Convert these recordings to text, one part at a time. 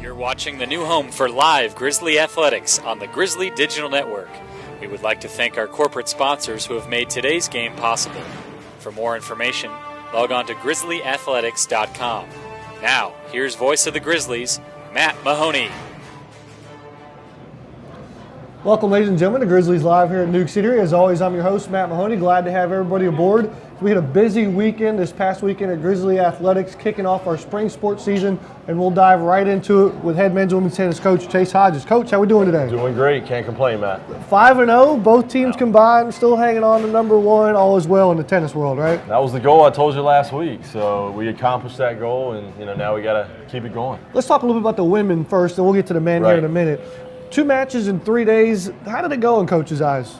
You're watching the new home for live Grizzly athletics on the Grizzly Digital Network. We would like to thank our corporate sponsors who have made today's game possible. For more information, log on to grizzlyathletics.com. Now, here's voice of the Grizzlies, Matt Mahoney. Welcome, ladies and gentlemen, to Grizzlies Live here at Newk Eatery. As always, I'm your host, Matt Mahoney. Glad to have everybody aboard. We had a busy weekend this past weekend at Grizzly Athletics, kicking off our spring sports season, and we'll dive right into it with head men's and women's tennis coach Chase Hodges. Coach, how we doing today? Doing great. Can't complain, Matt. 5-0, both teams combined, still hanging on to number one. All is well in the tennis world, right? That was the goal I told you last week. So we accomplished that goal, and now we got to keep it going. Let's talk a little bit about the women first, and we'll get to the men here in a minute. 2 matches in 3 days. How did it go in Coach's eyes?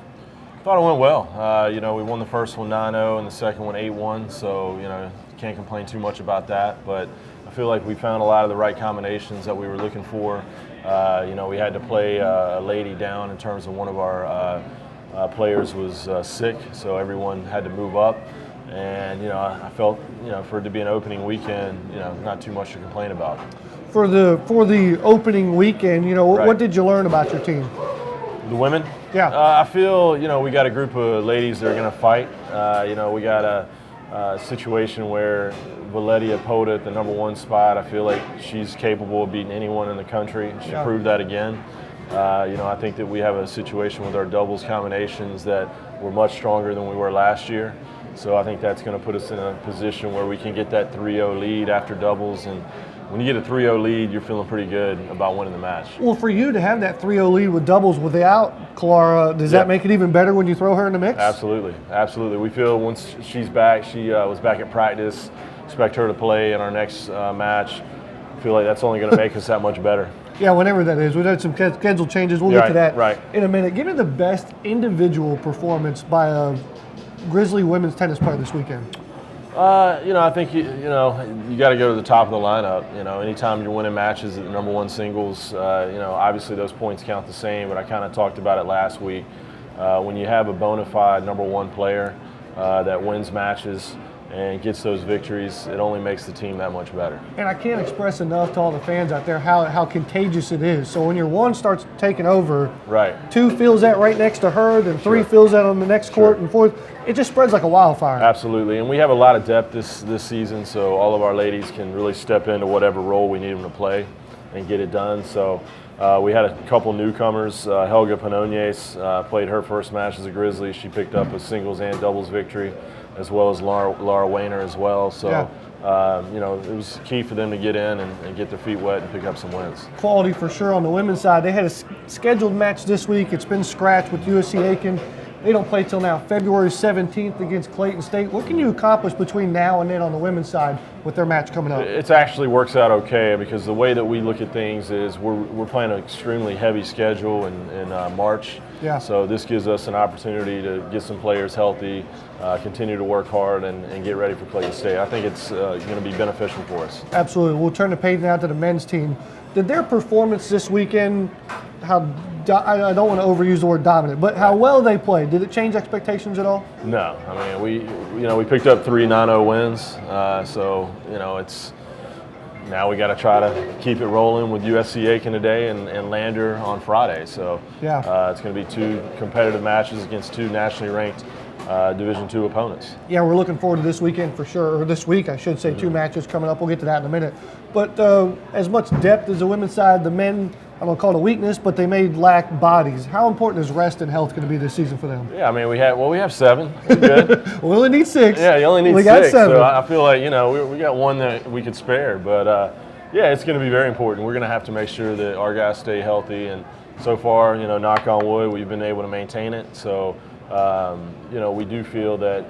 Thought it went well. We won the first one 9-0 and the second one 8-1. So, can't complain too much about that. But I feel like we found a lot of the right combinations that we were looking for. We had to play a lady down in terms of one of our players was sick, so everyone had to move up. And, I felt, for it to be an opening weekend, not too much to complain about. For the opening weekend, what did you learn about your team? The women? Yeah. I feel, we got a group of ladies that are going to fight. We got a situation where Valedia Pota at the number one spot. I feel like she's capable of beating anyone in the country. She proved that again. I think that we have a situation with our doubles combinations that we're much stronger than we were last year. So I think that's going to put us in a position where we can get that 3-0 lead after doubles. And when you get a 3-0 lead, you're feeling pretty good about winning the match. Well, for you to have that 3-0 lead with doubles without Clara, does that make it even better when you throw her in the mix? Absolutely. Absolutely. We feel once she's back, she was back at practice, expect her to play in our next match. I feel like that's only going to make us that much better. Yeah, whenever that is. We've had some schedule changes. We'll get to that in a minute. Give me the best individual performance by a Grizzly women's tennis player this weekend. I think you got to go to the top of the lineup. Anytime you're winning matches at the number one singles, obviously those points count the same. But I kind of talked about it last week. When you have a bona fide number one player that wins matches and gets those victories, it only makes the team that much better. And I can't express enough to all the fans out there how contagious it is. So when your one starts taking over, two feels that right next to her, then three feels that on the next court, and fourth, it just spreads like a wildfire. Absolutely, and we have a lot of depth this season, so all of our ladies can really step into whatever role we need them to play and get it done. So we had a couple newcomers. Helga Panonies played her first match as a Grizzly. She picked up a singles and doubles victory, as well as Laura Wayner as well. So, it was key for them to get in and get their feet wet and pick up some wins. Quality for sure on the women's side. They had a scheduled match this week. It's been scratched with USC Aiken. They don't play till now, February 17th against Clayton State. What can you accomplish between now and then on the women's side with their match coming up? It actually works out okay because the way that we look at things is we're playing an extremely heavy schedule in March. Yeah. So this gives us an opportunity to get some players healthy, continue to work hard, and get ready for Clayton State. I think it's going to be beneficial for us. Absolutely. We'll turn the page now to the men's team. Did their performance this weekend, I don't want to overuse the word dominant, but how well they played, did it change expectations at all? No. I mean, we picked up 3 9-0 wins, it's now we got to try to keep it rolling with USC Aiken today and Lander on Friday. So it's going to be 2 competitive matches against 2 nationally ranked Division II opponents. Yeah, we're looking forward to this weekend for sure, or this week I should say. 2 matches coming up. We'll get to that in a minute. But as much depth as the women's side, the men, I don't call it a weakness, but they may lack bodies. How important is rest and health going to be this season for them? Yeah, I mean, we have 7. We're good. We only need 6. Yeah, you only need 6. Got 7. So I feel like, we got 1 that we could spare. But, it's going to be very important. We're going to have to make sure that our guys stay healthy. And so far, knock on wood, we've been able to maintain it. So, we do feel that,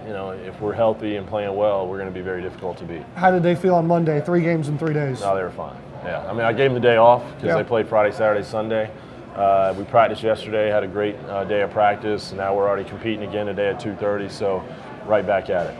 if we're healthy and playing well, we're going to be very difficult to beat. How did they feel on Monday? 3 games in 3 days? No, they were fine. Yeah, I mean, I gave them the day off because they played Friday, Saturday, Sunday. We practiced yesterday, had a great day of practice. Now we're already competing again today at 2:30, so right back at it.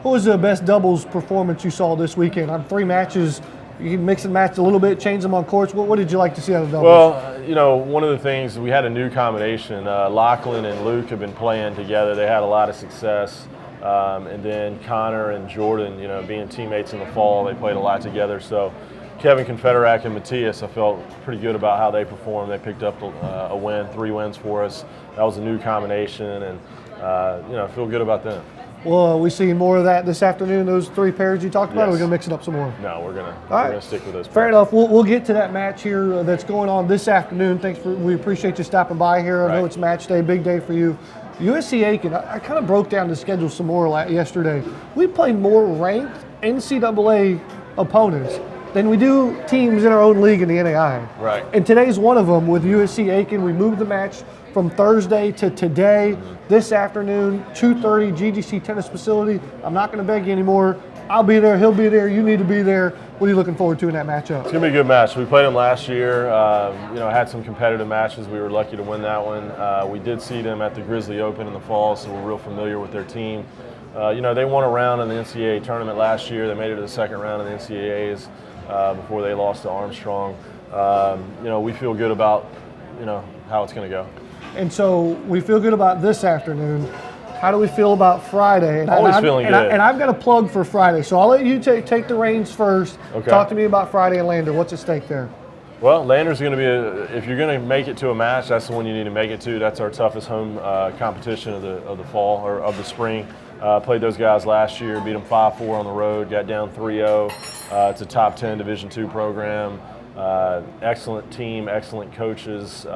What was the best doubles performance you saw this weekend? On 3 matches, you can mix and match a little bit, change them on courts. What did you like to see out of doubles? Well, one of the things, we had a new combination. Lachlan and Luke have been playing together. They had a lot of success. And then Connor and Jordan, being teammates in the fall, they played a lot together. So Kevin Confederak and Matthias, I felt pretty good about how they performed. They picked up a win, 3 wins for us. That was a new combination, and I feel good about them. Well, we see more of that this afternoon, those 3 pairs you talked about, Yes. or we're going to mix it up some more? No, we're gonna stick with those. Fair enough. We'll get to that match here that's going on this afternoon. We appreciate you stopping by here. I know it's match day, big day for you. USC Aiken, I kind of broke down the schedule some more yesterday. We play more ranked NCAA opponents than we do teams in our own league in the NAIA. Right. And today's one of them with USC Aiken. We moved the match from Thursday to today, this afternoon, 2:30, GGC Tennis Facility. I'm not going to beg you anymore. I'll be there. He'll be there. You need to be there. What are you looking forward to in that matchup? It's going to be a good match. We played them last year. Had some competitive matches. We were lucky to win that one. We did see them at the Grizzly Open in the fall, so we're real familiar with their team. They won a round in the NCAA tournament last year. They made it to the second round of the NCAAs before they lost to Armstrong. We feel good about, how it's going to go. And so we feel good about this afternoon. How do we feel about Friday? And Always feeling good. And I've got a plug for Friday, so I'll let you take the reins first. Okay. Talk to me about Friday and Lander. What's at stake there? Well, Lander's going to be if you're going to make it to a match, that's the one you need to make it to. That's our toughest home competition of the fall or of the spring. Played those guys last year, beat them 5-4 on the road, got down 3-0. It's a top 10 Division II program. Excellent team, excellent coaches.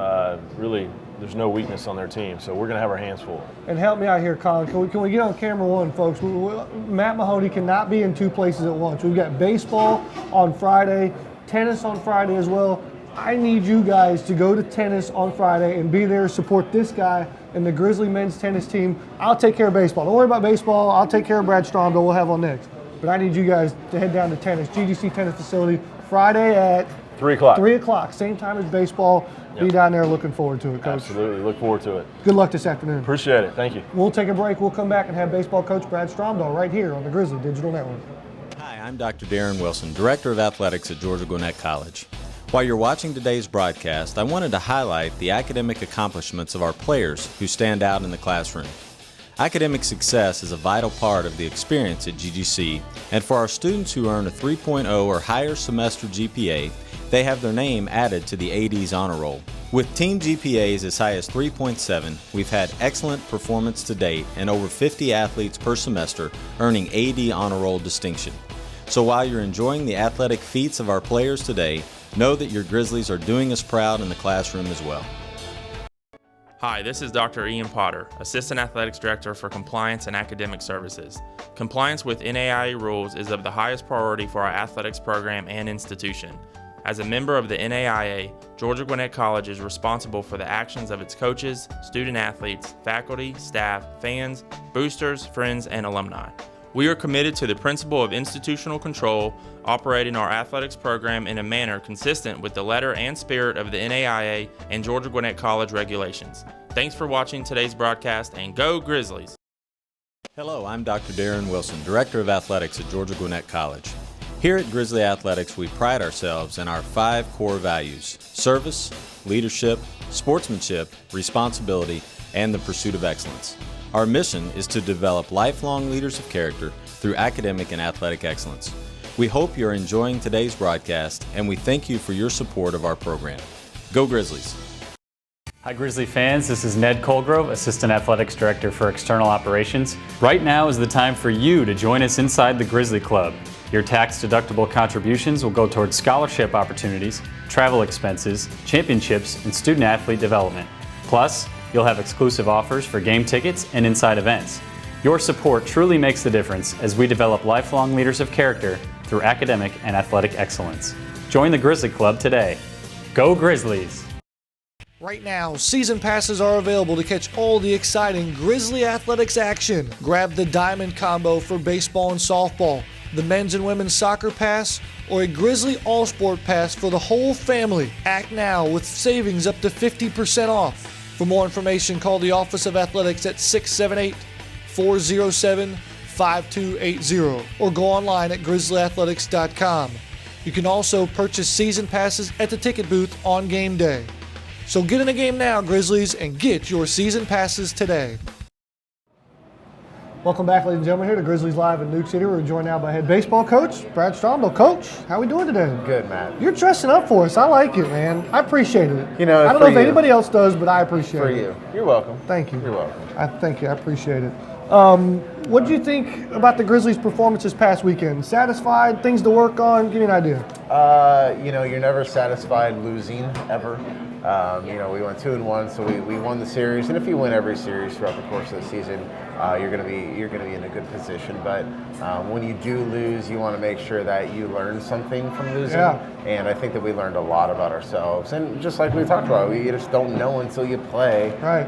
Really, there's no weakness on their team, so we're going to have our hands full. And help me out here, Colin. Can we get on camera one, folks? Matt Mahoney cannot be in 2 places at once. We've got baseball on Friday, tennis on Friday as well. I need you guys to go to tennis on Friday and be there, support this guy and the Grizzly men's tennis team. I'll take care of baseball. Don't worry about baseball. I'll take care of Brad Stromdahl. We'll have on next. But I need you guys to head down to tennis, GGC Tennis Facility, Friday at 3 o'clock. 3 o'clock, same time as baseball. Be down there. Looking forward to it, Coach. Absolutely. Look forward to it. Good luck this afternoon. Appreciate it. Thank you. We'll take a break. We'll come back and have baseball coach Brad Stromdahl right here on the Grizzly Digital Network. Hi, I'm Dr. Darren Wilson, Director of Athletics at Georgia Gwinnett College. While you're watching today's broadcast, I wanted to highlight the academic accomplishments of our players who stand out in the classroom. Academic success is a vital part of the experience at GGC, and for our students who earn a 3.0 or higher semester GPA, they have their name added to the AD's honor roll. With team GPAs as high as 3.7, we've had excellent performance to date and over 50 athletes per semester earning AD honor roll distinction. So while you're enjoying the athletic feats of our players today, know that your Grizzlies are doing us proud in the classroom as well. Hi, this is Dr. Ian Potter, Assistant Athletics Director for Compliance and Academic Services. Compliance with NAIA rules is of the highest priority for our athletics program and institution. As a member of the NAIA, Georgia Gwinnett College is responsible for the actions of its coaches, student athletes, faculty, staff, fans, boosters, friends, and alumni. We are committed to the principle of institutional control, operating our athletics program in a manner consistent with the letter and spirit of the NAIA and Georgia Gwinnett College regulations. Thanks for watching today's broadcast, and go Grizzlies! Hello, I'm Dr. Darren Wilson, Director of Athletics at Georgia Gwinnett College. Here at Grizzly Athletics, we pride ourselves in our 5 core values: service, leadership, sportsmanship, responsibility, and the pursuit of excellence. Our mission is to develop lifelong leaders of character through academic and athletic excellence. We hope you're enjoying today's broadcast, and we thank you for your support of our program. Go Grizzlies! Hi Grizzly fans, this is Ned Colgrove, Assistant Athletics Director for External Operations. Right now is the time for you to join us inside the Grizzly Club. Your tax-deductible contributions will go towards scholarship opportunities, travel expenses, championships, and student-athlete development. Plus, you'll have exclusive offers for game tickets and inside events. Your support truly makes the difference as we develop lifelong leaders of character through academic and athletic excellence. Join the Grizzly Club today. Go Grizzlies! Right now, season passes are available to catch all the exciting Grizzly Athletics action. Grab the Diamond Combo for baseball and softball, the men's and women's soccer pass, or a Grizzly All-Sport pass for the whole family. Act now with savings up to 50% off. For more information, call the Office of Athletics at 678-407-5280 or go online at grizzlyathletics.com. You can also purchase season passes at the ticket booth on game day. So get in the game now, Grizzlies, and get your season passes today. Welcome back, ladies and gentlemen, here to Grizzlies Live in Newk City. We're joined now by head baseball coach Brad Stromdahl. Coach, how are we doing today? Good, Matt. You're dressing up for us. I like it, man. I appreciate it. You know, I don't know if anybody else does, but I appreciate it. For you. You're welcome. Thank you. You're welcome. Thank you. I appreciate it. What did you think about the Grizzlies' performance this past weekend? Satisfied? Things to work on? Give me an idea. You're never satisfied losing ever. We went 2-1, so we won the series. And if you win every series throughout the course of the season, you're gonna be in a good position. But when you do lose, you want to make sure that you learn something from losing. Yeah. And I think that we learned a lot about ourselves. And just like we talked about, you just don't know until you play. Right.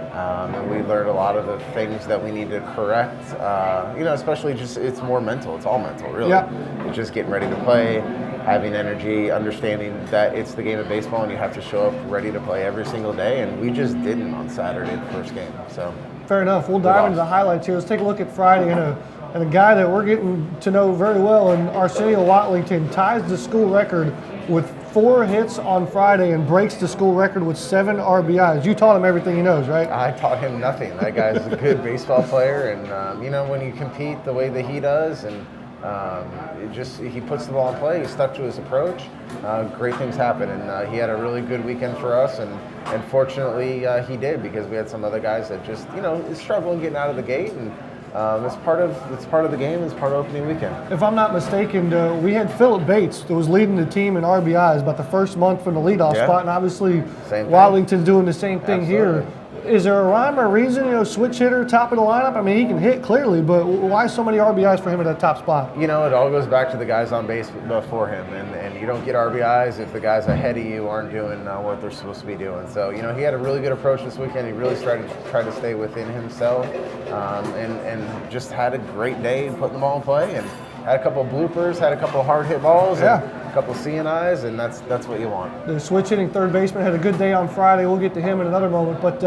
And we learned a lot of the things that we need to correct. Especially just it's more mental. It's all mental, really. Yeah. It's just getting ready to play, having energy, understanding that it's the game of baseball and you have to show up ready to play every single day. And we just didn't on Saturday, the first game. So. Fair enough. We'll dive into the highlights here. Let's take a look at Friday and a guy that we're getting to know very well in Arsenio Watlington ties the school record with 4 hits on Friday and breaks the school record with 7 RBIs. You taught him everything he knows, right? I taught him nothing. That guy's a good baseball player, and when you compete the way that he does, and he puts the ball in play. He stuck to his approach. Great things happen, and he had a really good weekend for us, and fortunately he did, because we had some other guys that just is struggling getting out of the gate, and it's part of the game. It's part of opening weekend. If I'm not mistaken, we had Philip Bates that was leading the team in RBIs about the first month from the leadoff spot, and obviously Watlington's doing the same thing here. Is there a rhyme or reason, switch hitter, top of the lineup? I mean, he can hit clearly, but why so many RBIs for him at that top spot? It all goes back to the guys on base before him, and you don't get RBIs if the guys ahead of you aren't doing what they're supposed to be doing. So, he had a really good approach this weekend. He really tried to stay within himself, and just had a great day putting the ball in play, and had a couple of bloopers, had a couple of hard hit balls, and a couple of CNIs, and that's what you want. The switch hitting third baseman had a good day on Friday. We'll get to him in another moment, but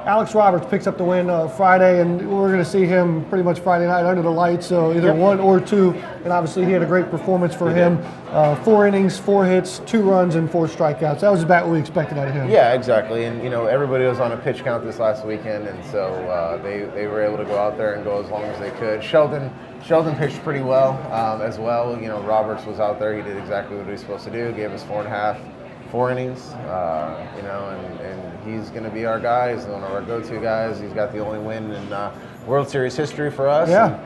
Alex Roberts picks up the win Friday, and we're going to see him pretty much Friday night under the lights, so either 1 or 2, and obviously he had a great performance for him. 4 innings, 4 hits, 2 runs, and 4 strikeouts. That was about what we expected out of him. Yeah, exactly, and everybody was on a pitch count this last weekend, and so they were able to go out there and go as long as they could. Sheldon pitched pretty well as well. Roberts was out there. He did exactly what he was supposed to do. Gave us 4 innings. And he's going to be our guy. He's one of our go-to guys. He's got the only win in World Series history for us. Yeah.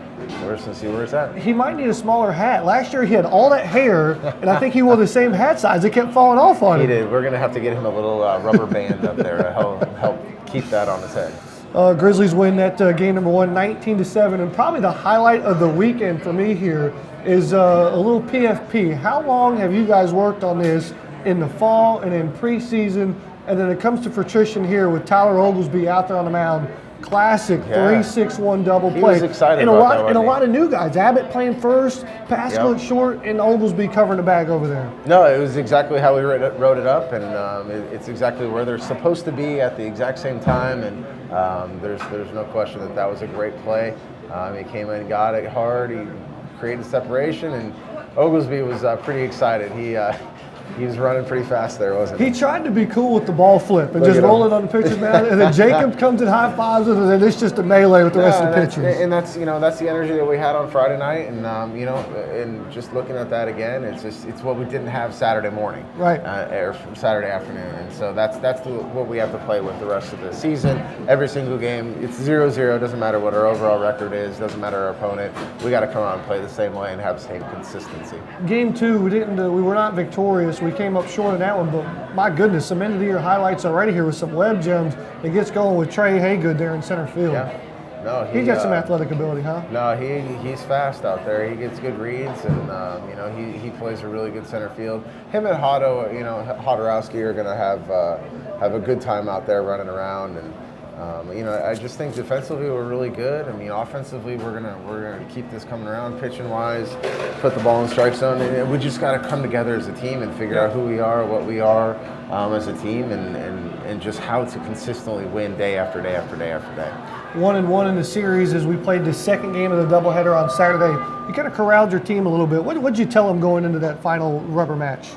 We're just going to see where it's at. He might need a smaller hat. Last year he had all that hair, and I think he wore the same hat size. It kept falling off on him. He did. We're going to have to get him a little rubber band up there to help keep that on his head. Grizzlies win that game number 1, 19-7, and probably the highlight of the weekend for me here is a little PFP. How long have you guys worked on this in the fall and in preseason? And then it comes to fruition here with Tyler Oglesby out there on the mound. Classic 3-6-1 double play. He was excited and about that. And a lot of new guys. Abbott playing first, Pascal at short, and Oglesby covering the bag over there. No, it was exactly how we wrote it up, and it's exactly where they're supposed to be at the exact same time. And there's no question that was a great play. He came in, got it hard. He created separation, and Oglesby was pretty excited. He was running pretty fast there, wasn't he? He tried to be cool with the ball flip and just roll it on the pitcher's mound, and then Jacob comes and high fives it, and then it's just a melee with the rest of the pitchers. And that's the energy that we had on Friday night, and and just looking at that again, it's what we didn't have Saturday morning, right? Or Saturday afternoon, and so that's what we have to play with the rest of the season. Every single game, it's 0-0. Doesn't matter what our overall record is. Doesn't matter our opponent. We got to come out and play the same way and have the same consistency. Game 2, we were not victorious. We came up short in that one, but my goodness, some end of the year highlights already here with some web gems. It gets going with Trey Haygood there in center field. Yeah. No, he's got some athletic ability, huh? No, he's fast out there. He gets good reads, and he plays a really good center field. Him and Hodorowski are going to have a good time out there running around, and I just think defensively we're really good. I mean, offensively we're gonna keep this coming around. Pitching wise, put the ball in strike zone, and we just got to come together as a team and figure out who we are, what we are as a team, and just how to consistently win day after day after day after day. 1-1 in the series as we played the second game of the doubleheader on Saturday. You kind of corralled your team a little bit. What did you tell them going into that final rubber match?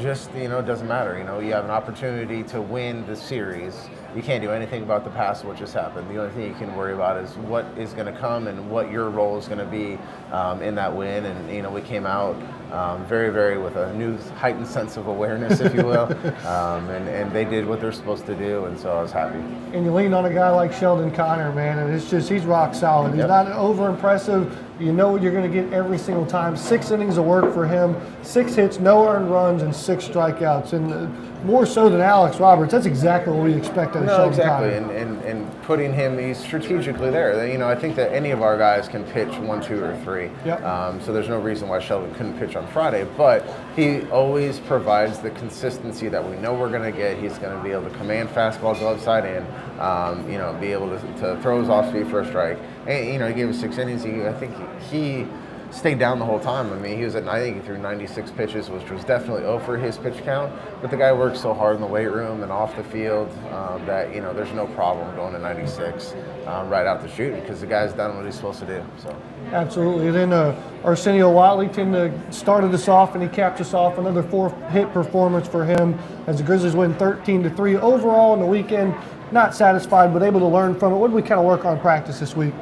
Just, it doesn't matter. You have an opportunity to win the series. You can't do anything about the past, what just happened. The only thing you can worry about is what is going to come and what your role is going to be in that win. And, we came out very, very with a new heightened sense of awareness, if you will. And they did what they're supposed to do, and so I was happy. And you lean on a guy like Sheldon Connor, man, and he's rock solid. He's not over impressive. You know what you're going to get every single time. 6 innings of work for him, 6 hits, no earned runs, and 6 strikeouts. And more so than Alex Roberts, that's exactly what we expect out of Sheldon Connor. And putting him, he's strategically there. I think that any of our guys can pitch 1, 2, or 3. Yep. So there's no reason why Sheldon couldn't pitch on Friday. But he always provides the consistency that we know we're going to get. He's going to be able to command fastball glove side in, be able to throw his off speed for a strike. And, he gave us 6 innings. I think he stayed down the whole time. I think he threw 96 pitches, which was definitely over his pitch count. But the guy works so hard in the weight room and off the field that, there's no problem going to 96 right out the chute because the guy's done what he's supposed to do. So. Absolutely. And then Arsenio Watlington started us off, and he capped us off. Another 4-hit performance for him as the Grizzlies win 13-3. Overall in the weekend, not satisfied, but able to learn from it. What did we kind of work on practice this week?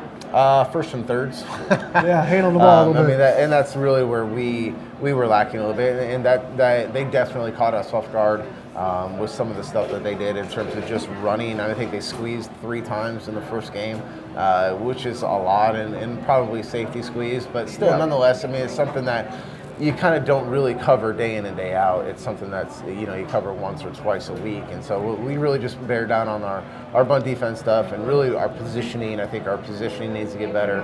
First and thirds. Yeah, handle the ball a little bit. And that's really where we were lacking a little bit, and that they definitely caught us off guard with some of the stuff that they did in terms of just running. I think they squeezed 3 times in the first game, which is a lot, and probably safety squeeze, but still, nonetheless, it's something that you kind of don't really cover day in and day out. It's something that's, you cover once or twice a week. And so we really just bear down on our bunt defense stuff and really our positioning. I think our positioning needs to get better.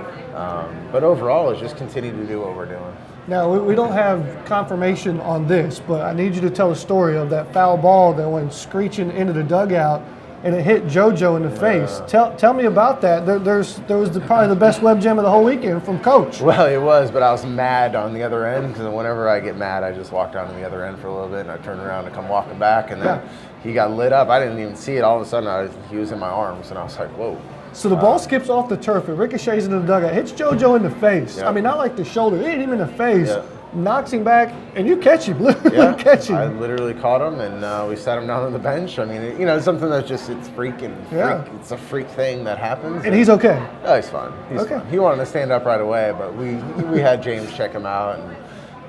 But overall, it's just continue to do what we're doing. Now, we don't have confirmation on this, but I need you to tell a story of that foul ball that went screeching into the dugout and it hit JoJo in the face. Tell me about that. There was probably the best web gem of the whole weekend from Coach. Well, it was, but I was mad on the other end because whenever I get mad, I just walk down to the other end for a little bit and I turn around and come walking back, and then he got lit up. I didn't even see it. All of a sudden, he was in my arms, and I was like, whoa. So the ball skips off the turf, it ricochets into the dugout, hits JoJo in the face. Yep. I mean, not like the shoulder, it hit him in the face. Yep. Knocks him back, and you catch him, literally catch him. I literally caught him, and we sat him down on the bench. It's something that's just, it's freaking freak. It's a freak thing that happens. And he's okay? Oh, he's fine. He's fine. He wanted to stand up right away, but we had James check him out and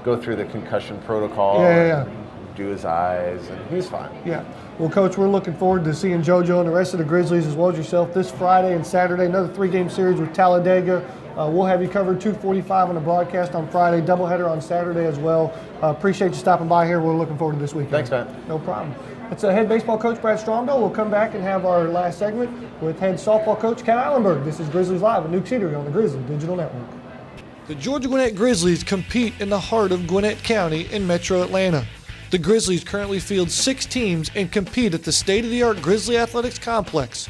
go through the concussion protocol. And do his eyes, and he's fine. Yeah. Well, Coach, we're looking forward to seeing JoJo and the rest of the Grizzlies as well as yourself this Friday and Saturday. Another 3-game series with Talladega. We'll have you covered 2:45 on the broadcast on Friday, doubleheader on Saturday as well. Appreciate you stopping by here. We're looking forward to this weekend. Thanks, man. No problem. It's head baseball coach Brad Stromdahl. We'll come back and have our last segment with head softball coach Ken Ihlenburg. This is Grizzlies Live at Newk Eatery on the Grizzly Digital Network. The Georgia Gwinnett Grizzlies compete in the heart of Gwinnett County in Metro Atlanta. The Grizzlies currently field 6 teams and compete at the state-of-the-art Grizzly Athletics Complex.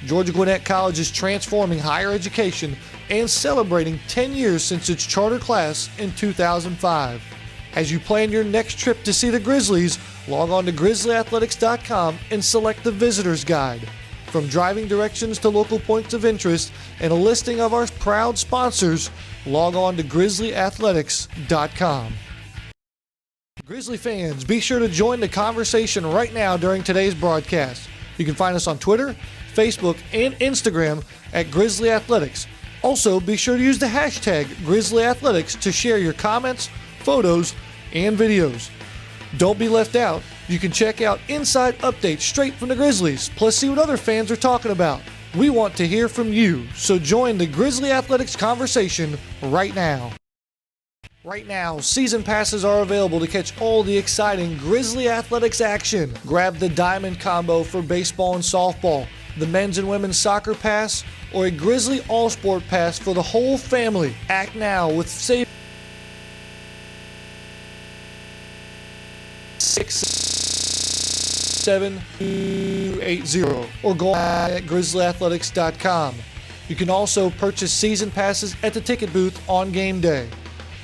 Georgia Gwinnett College is transforming higher education and celebrating 10 years since its charter class in 2005. As you plan your next trip to see the Grizzlies, log on to grizzlyathletics.com and select the Visitor's Guide. From driving directions to local points of interest and a listing of our proud sponsors, log on to grizzlyathletics.com. Grizzly fans, be sure to join the conversation right now during today's broadcast. You can find us on Twitter, Facebook, and Instagram at Grizzly Athletics. Also, be sure to use the hashtag Grizzly Athletics to share your comments, photos, and videos. Don't be left out. You can check out inside updates straight from the Grizzlies, plus see what other fans are talking about. We want to hear from you, so join the Grizzly Athletics conversation right now. Right now, season passes are available to catch all the exciting Grizzly Athletics action. Grab the Diamond Combo for baseball and softball, the men's and women's soccer pass, or a Grizzly All-Sport pass for the whole family. Act now with save 67280 or go at grizzlyathletics.com. You can also purchase season passes at the ticket booth on game day.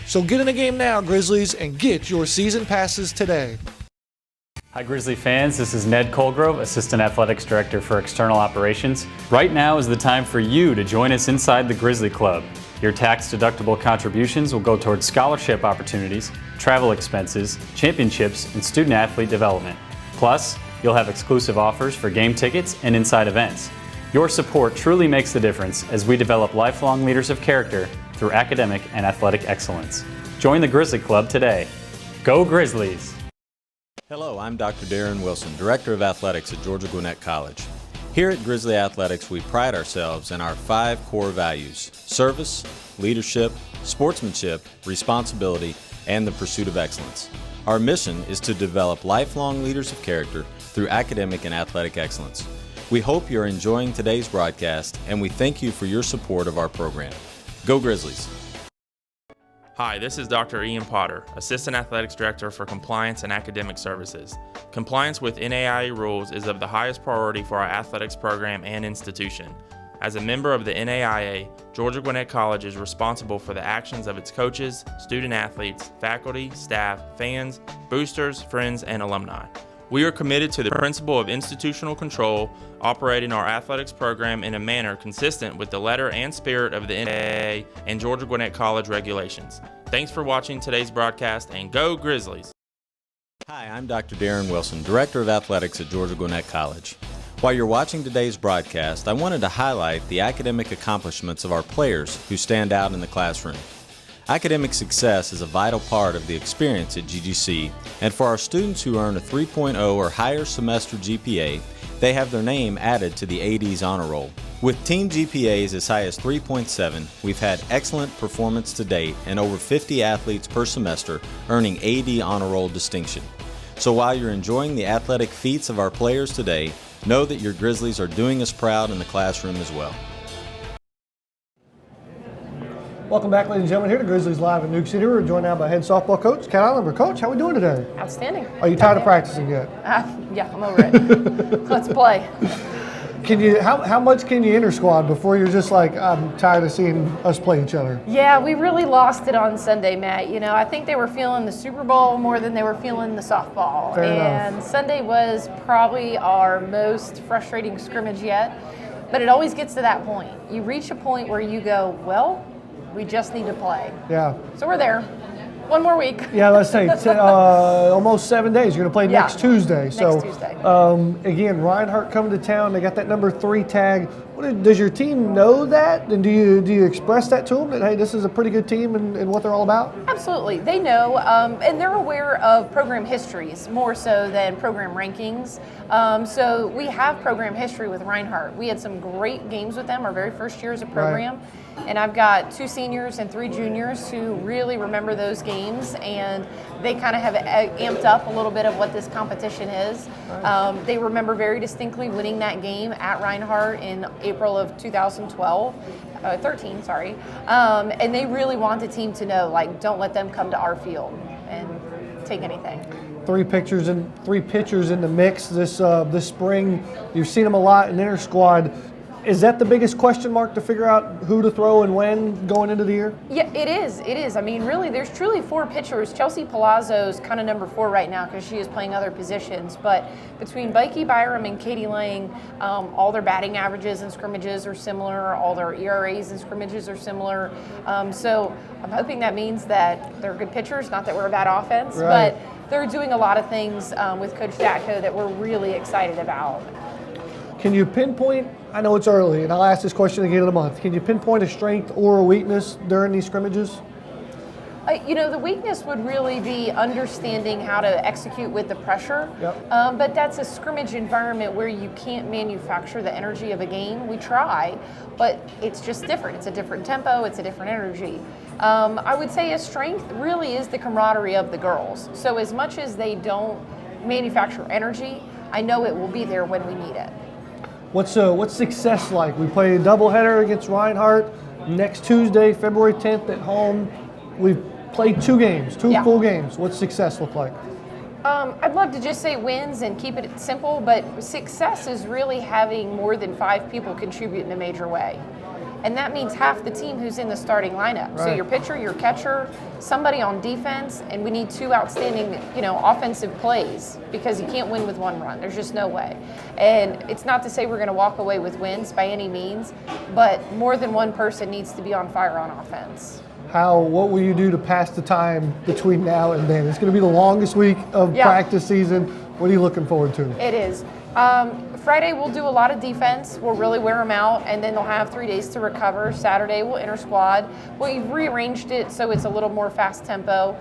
So get in the game now, Grizzlies, and get your season passes today. Hi, Grizzly fans. This is Ned Colgrove, Assistant Athletics Director for External Operations. Right now is the time for you to join us inside the Grizzly Club. Your tax-deductible contributions will go towards scholarship opportunities, travel expenses, championships, and student-athlete development. Plus, you'll have exclusive offers for game tickets and inside events. Your support truly makes the difference as we develop lifelong leaders of character through academic and athletic excellence. Join the Grizzly Club today. Go Grizzlies! Hello, I'm Dr. Darren Wilson, Director of Athletics at Georgia Gwinnett College. Here at Grizzly Athletics, we pride ourselves in our 5 core values: service, leadership, sportsmanship, responsibility, and the pursuit of excellence. Our mission is to develop lifelong leaders of character through academic and athletic excellence. We hope you're enjoying today's broadcast, and we thank you for your support of our program. Go Grizzlies! Hi, this is Dr. Ian Potter, Assistant Athletics Director for Compliance and Academic Services. Compliance with NAIA rules is of the highest priority for our athletics program and institution. As a member of the NAIA, Georgia Gwinnett College is responsible for the actions of its coaches, student athletes, faculty, staff, fans, boosters, friends, and alumni. We are committed to the principle of institutional control, operating our athletics program in a manner consistent with the letter and spirit of the NAIA and Georgia Gwinnett College regulations. Thanks for watching today's broadcast, and go Grizzlies! Hi, I'm Dr. Darren Wilson, Director of Athletics at Georgia Gwinnett College. While you're watching today's broadcast, I wanted to highlight the academic accomplishments of our players who stand out in the classroom. Academic success is a vital part of the experience at GGC, and for our students who earn a 3.0 or higher semester GPA, they have their name added to the AD's honor roll. With team GPAs as high as 3.7, we've had excellent performance to date and over 50 athletes per semester earning AD honor roll distinction. So while you're enjoying the athletic feats of our players today, know that your Grizzlies are doing us proud in the classroom as well. Welcome back, ladies and gentlemen, here to Grizzlies Live in Newk City. We're joined now by head softball coach, Kat Ihlenburg. Coach, how are we doing today? Outstanding. Are you tired of practicing yet? Yeah, I'm over it. Let's play. Can you? How much can you inter-squad before you're just like, I'm tired of seeing us play each other? Yeah, we really lost it on Sunday, Matt. You know, I think they were feeling the Super Bowl more than they were feeling the softball. Fair and enough. Sunday was probably our most frustrating scrimmage yet. But it always gets to that point. You reach a point where you go, well, we just need to play. Yeah. So we're there. One more week. Yeah, let's say almost 7 days. You're going to play next Tuesday. Next Tuesday. Again, Reinhardt coming to town. They got that number 3 tag. Does your team know that? And do you express that to them that, hey, this is a pretty good team and what they're all about? Absolutely. They know, and they're aware of program histories more so than program rankings. So we have program history with Reinhardt. We had some great games with them our very first year as a program. Right. And I've got 2 seniors and 3 juniors who really remember those games, and they kind of have amped up a little bit of what this competition is. Right. They remember very distinctly winning that game at Reinhardt in April of 2013, sorry. And they really want the team to know, like, don't let them come to our field and take anything. 3 pitchers in the mix this spring. You've seen them a lot in inter-squad. Is that the biggest question mark to figure out who to throw and when going into the year? Yeah, it is. It is. I mean, really, there's truly 4 pitchers. Chelsea Palazzo's kind of number 4 right now because she is playing other positions. But between Beike Byram and Katie Lang, all their batting averages and scrimmages are similar. All their ERAs and scrimmages are similar. So I'm hoping that means that they're good pitchers, not that we're a bad offense. Right. But they're doing a lot of things with Coach Datko that we're really excited about. Can you pinpoint, I know it's early, and I'll ask this question again in a month, can you pinpoint a strength or a weakness during these scrimmages? You know, the weakness would really be understanding how to execute with the pressure. Yep. But that's a scrimmage environment where you can't manufacture the energy of a game. We try, but it's just different. It's a different tempo. It's a different energy. I would say a strength really is the camaraderie of the girls. So as much as they don't manufacture energy, I know it will be there when we need it. What's success like? We play a doubleheader against Reinhardt next Tuesday, February 10th at home. We've played 2 games, 2 full games. What's success look like? I'd love to just say wins and keep it simple, but success is really having more than 5 people contribute in a major way. and that means half the team who's in the starting lineup. So your pitcher, your catcher, somebody on defense, and we need 2 outstanding, offensive plays, because you can't win with 1 run. There's just no way. And it's not to say we're going to walk away with wins by any means, but more than one person needs to be on fire on offense. What will you do to pass the time between now and then? It's going to be the longest week of practice season. What are you looking forward to? It is. Friday we'll do a lot of defense. We'll really wear them out, and then they'll have 3 days to recover. Saturday we'll inter squad. We've rearranged it so it's a little more fast tempo.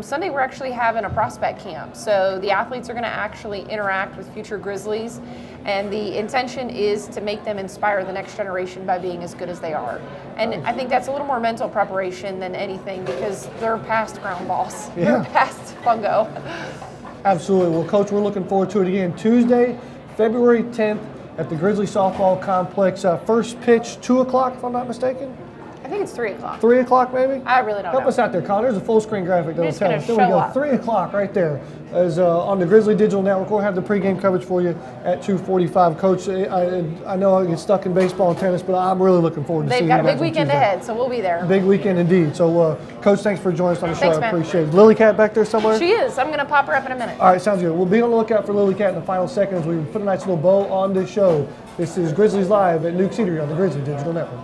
Sunday we're actually having a prospect camp, so the athletes are going to actually interact with future Grizzlies, and the intention is to make them inspire the next generation by being as good as they are. And I think that's a little more mental preparation than anything, because they're past ground balls. They're past fungo. Absolutely. Well, Coach, we're looking forward to it again. Tuesday, February 10th at the Grizzly Softball Complex. First pitch, 2 o'clock, if I'm not mistaken? I think it's 3 o'clock. 3 o'clock, maybe? I really don't know. Help us out there, Connor. There's a full screen graphic that'll tell us. There we go. Up. 3 o'clock right there. As on the Grizzly Digital Network, we'll have the pregame coverage for you at 2:45. Coach, I know I get stuck in baseball and tennis, but I'm really looking forward to seeing you guys. They've got a big weekend ahead, so we'll be there. Big weekend indeed. So, Coach, thanks for joining us on the show. Thanks, I appreciate it. Lily Cat back there somewhere? She is. I'm going to pop her up in a minute. All right, sounds good. We'll be on the lookout for Lily Cat in the final seconds. We put a nice little bow on this show. This is Grizzlies Live at Newk Eatery on the Grizzly Digital Network.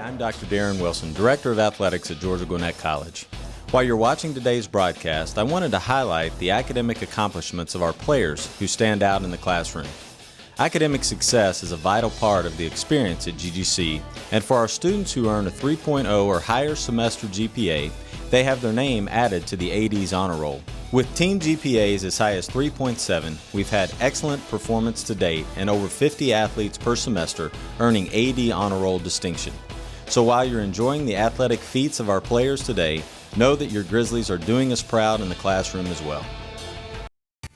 I'm Dr. Darren Wilson, Director of Athletics at Georgia Gwinnett College. While you're watching today's broadcast, I wanted to highlight the academic accomplishments of our players who stand out in the classroom. Academic success is a vital part of the experience at GGC, and for our students who earn a 3.0 or higher semester GPA, they have their name added to the AD's honor roll. With team GPAs as high as 3.7, we've had excellent performance to date and over 50 athletes per semester earning AD honor roll distinction. So while you're enjoying the athletic feats of our players today, know that your Grizzlies are doing us proud in the classroom as well.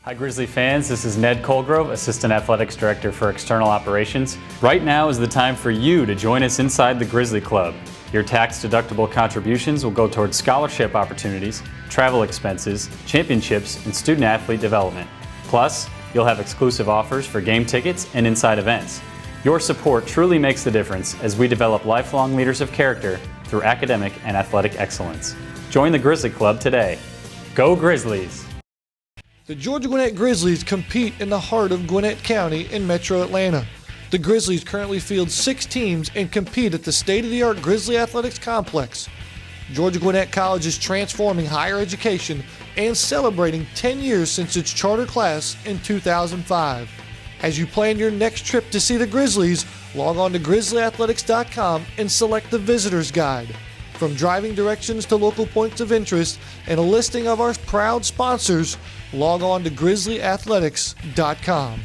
Hi Grizzly fans, this is Ned Colgrove, Assistant Athletics Director for External Operations. Right now is the time for you to join us inside the Grizzly Club. Your tax-deductible contributions will go towards scholarship opportunities, travel expenses, championships, and student-athlete development. Plus, you'll have exclusive offers for game tickets and inside events. Your support truly makes the difference as we develop lifelong leaders of character through academic and athletic excellence. Join the Grizzly Club today. Go Grizzlies! The Georgia Gwinnett Grizzlies compete in the heart of Gwinnett County in Metro Atlanta. The Grizzlies currently field 6 teams and compete at the state-of-the-art Grizzly Athletics Complex. Georgia Gwinnett College is transforming higher education and celebrating 10 years since its charter class in 2005. As you plan your next trip to see the Grizzlies, log on to grizzlyathletics.com and select the Visitor's Guide. From driving directions to local points of interest and a listing of our proud sponsors, log on to grizzlyathletics.com.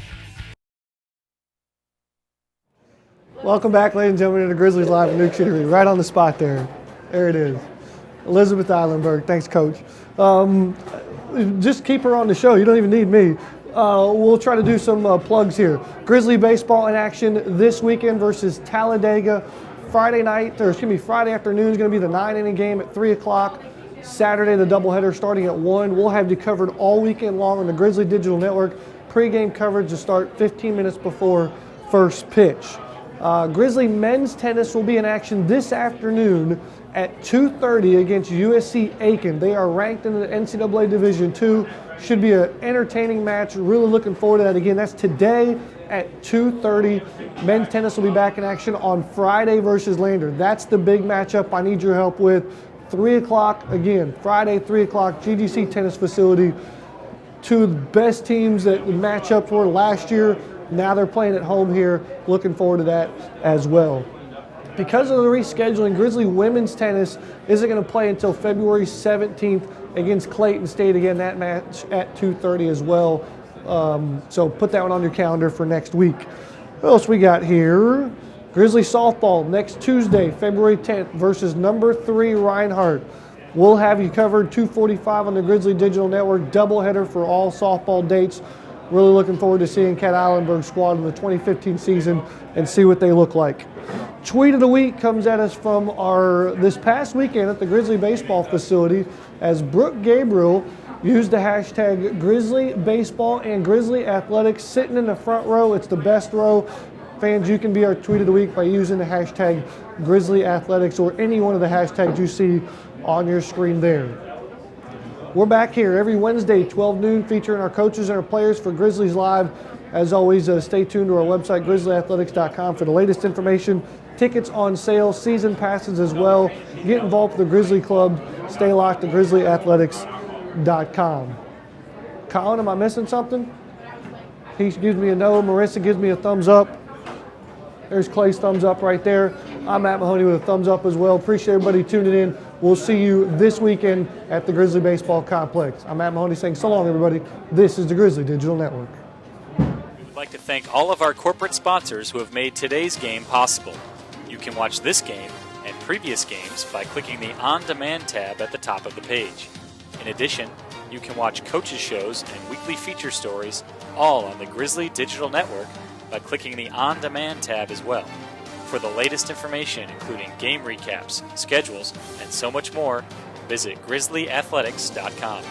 Welcome back, ladies and gentlemen, to the Grizzlies Live at Newk Eatery. Right on the spot there. There it is. Elizabeth Ihlenburg. Thanks, Coach. Just keep her on the show. You don't even need me. We'll try to do some plugs here. Grizzly baseball in action this weekend versus Talladega. Friday afternoon is going to be the 9-inning game at 3 o'clock. Saturday, the doubleheader starting at 1. We'll have you covered all weekend long on the Grizzly Digital Network. Pre-game coverage to start 15 minutes before first pitch. Grizzly men's tennis will be in action this afternoon at 2:30 against USC Aiken. They are ranked in the NCAA Division II. Should be an entertaining match. Really looking forward to that. Again, that's today at 2:30. Men's tennis will be back in action on Friday versus Lander. That's the big matchup I need your help with. 3 o'clock, again, Friday, 3 o'clock, GGC Tennis Facility. 2 of the best teams that match up for last year. Now they're playing at home here. Looking forward to that as well. Because of the rescheduling, Grizzly women's tennis isn't going to play until February 17th against Clayton State. Again, that match at 2:30 as well. So put that one on your calendar for next week. What else we got here? Grizzly softball next Tuesday, February 10th versus number 3 Reinhardt. We'll have you covered 2:45 on the Grizzly Digital Network. Doubleheader for all softball dates. Really looking forward to seeing Cat Ihlenburg squad in the 2015 season and see what they look like. Tweet of the week comes at us from this past weekend at the Grizzly baseball facility as Brooke Gabriel used the hashtag Grizzly Baseball and Grizzly Athletics, sitting in the front row. It's the best row. Fans, you can be our tweet of the week by using the hashtag Grizzly Athletics or any one of the hashtags you see on your screen there. We're back here every Wednesday, 12 noon, featuring our coaches and our players for Grizzlies Live. As always, stay tuned to our website, grizzlyathletics.com, for the latest information, tickets on sale, season passes as well. Get involved with the Grizzly Club. Stay locked to grizzlyathletics.com. Colin, am I missing something? He gives me a no. Marissa gives me a thumbs up. There's Clay's thumbs up right there. I'm Matt Mahoney with a thumbs up as well. Appreciate everybody tuning in. We'll see you this weekend at the Grizzly Baseball Complex. I'm Matt Mahoney saying so long, everybody. This is the Grizzly Digital Network. We would like to thank all of our corporate sponsors who have made today's game possible. You can watch this game and previous games by clicking the On Demand tab at the top of the page. In addition, you can watch coaches' shows and weekly feature stories all on the Grizzly Digital Network by clicking the On Demand tab as well. For the latest information, including game recaps, schedules, and so much more, visit grizzlyathletics.com.